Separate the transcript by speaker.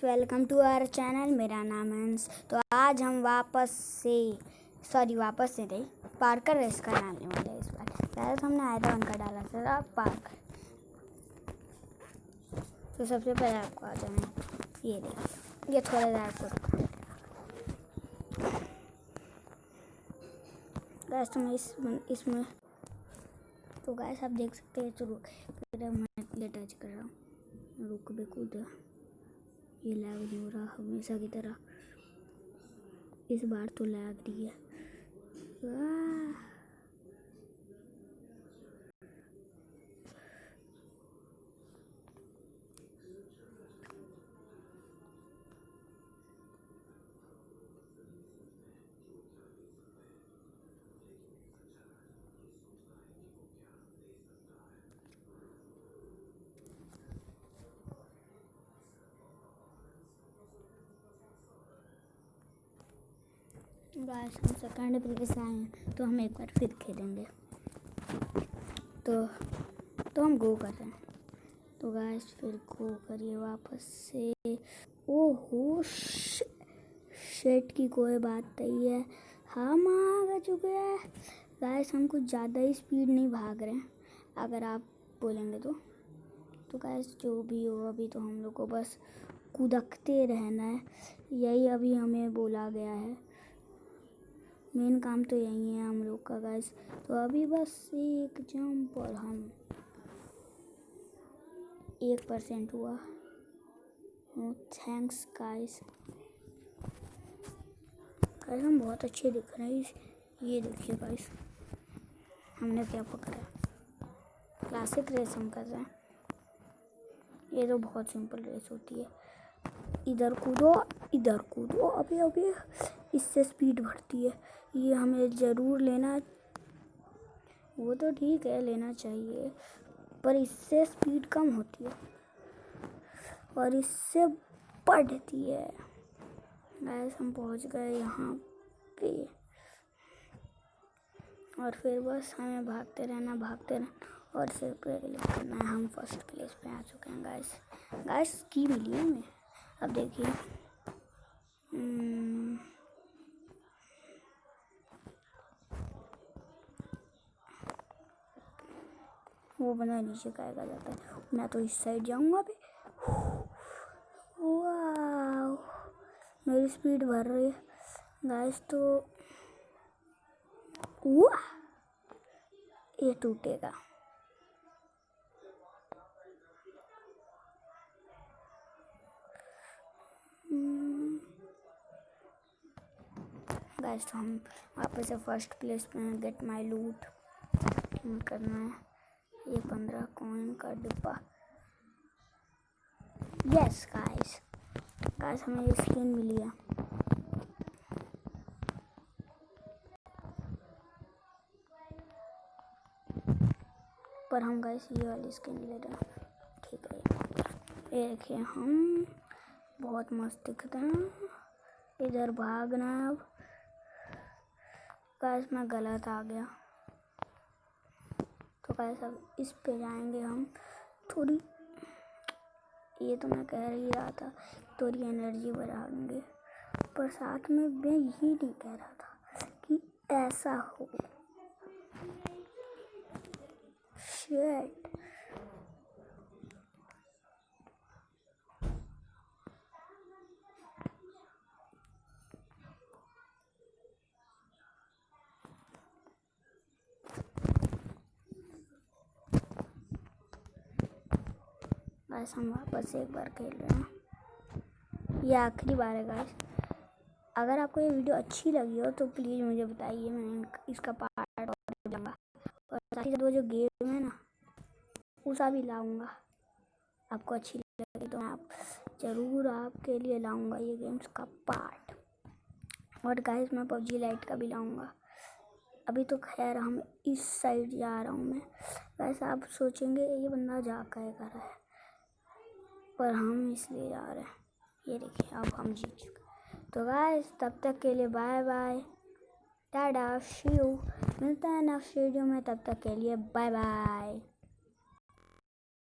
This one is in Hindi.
Speaker 1: Welcome to our channel. मेरा नाम है अंश। तो आज हम वापस से नहीं, पार्कर रेस कराने वाले हैं। इस बार पहले तो हमने आयता वन का डाला था पार्क। तो सबसे पहले आपको आ जाना, ये देखिए, ये थोड़ा सा आपको गैस तो मैं इसमें तो गैस आप देख सकते हैं। तो मैं टच कर रहा हूँ, रुक भी कूद, ये लैग नहीं हो रहा हमेशा की तरह। इस बार तो लैग रही है। गाइस हम सेकंड प्लेस आए हैं, तो हम एक बार फिर खेलेंगे। तो हम गो कर रहे हैं। तो गाइस फिर गो करिए वापस से। ओहो शेट की कोई बात नहीं है, हम आ चुके हैं। गाइस हम कुछ ज़्यादा ही स्पीड नहीं भाग रहे हैं, अगर आप बोलेंगे तो गाइस जो भी हो, अभी तो हम लोग को बस कूदकते रहना है। यही अभी हमें बोला गया है, मेन काम तो यही है हम लोग का गाइस। तो अभी बस एक जंप और हम 1% हुआ। Thanks guys. गाइस हम बहुत अच्छे दिख रहे हैं। ये देखिए गाइस, हमने क्या पकड़ा, क्लासिक रेस हम कर रहे हैं। ये तो बहुत सिंपल रेस होती है, इधर कूदो। अभी इससे स्पीड बढ़ती है, ये हमें ज़रूर लेना। वो तो ठीक है, लेना चाहिए, पर इससे स्पीड कम होती है और इससे बढ़ती है। गाइस हम पहुंच गए यहाँ पे, और फिर बस हमें भागते रहना और सिर्फ क्लिक करना है। हम फर्स्ट प्लेस पे आ चुके हैं गाइस की मिली है हमें। अब देखिए वो बंदा नीचे कहेगा जाता है, मैं तो इस साइड जाऊंगा अभी। वाह मेरी स्पीड बढ़ रही है गाइस। तो वाह ये टूटेगा। गाइस तो हम वापस से फर्स्ट प्लेस पे हैं। गेट माय लूट करना है, ये 15 कॉइन का डिब्बा। यस गाइस हमें ये स्किन मिली है। पर हम गाइस ये वाली स्किन ले रहे हैं, ठीक है। ये देखिए हम बहुत मस्त दिखते हैं। इधर भागना है। अब गाइस मैं गलत आ गया, तो गाइस अब इस पे जाएंगे हम। थोड़ी ये तो मैं कह ही रहा था, थोड़ी एनर्जी बढ़ाएंगे, पर साथ में मैं यही नहीं कह रहा था कि ऐसा हो। शिट गाइस हम वापस एक बार खेल रहे हैं, ये आखिरी बार है गाइस। अगर आपको ये वीडियो अच्छी लगी हो तो प्लीज़ मुझे बताइए, मैं इसका पार्ट और लूँगा। और साथ ही साथ वो जो गेम है ना, उसका भी लाऊंगा। आपको अच्छी लगी तो मैं ज़रूर आपके लिए लाऊंगा ये गेम्स का पार्ट। और गाइस मैं PUBG लाइट का भी लाऊंगा। अभी तो खैर हम इस साइड जा रहा हूँ मैं। गाइस आप सोचेंगे ये बंदा जा कर रहा है, पर हम इसलिए जा रहे हैं। ये देखिए अब हम जीत चुके। तो गाइस तब तक के लिए bye bye, tata, see you. मिलता है नेक्स्ट वीडियो में, तब तक के लिए बाय बाय।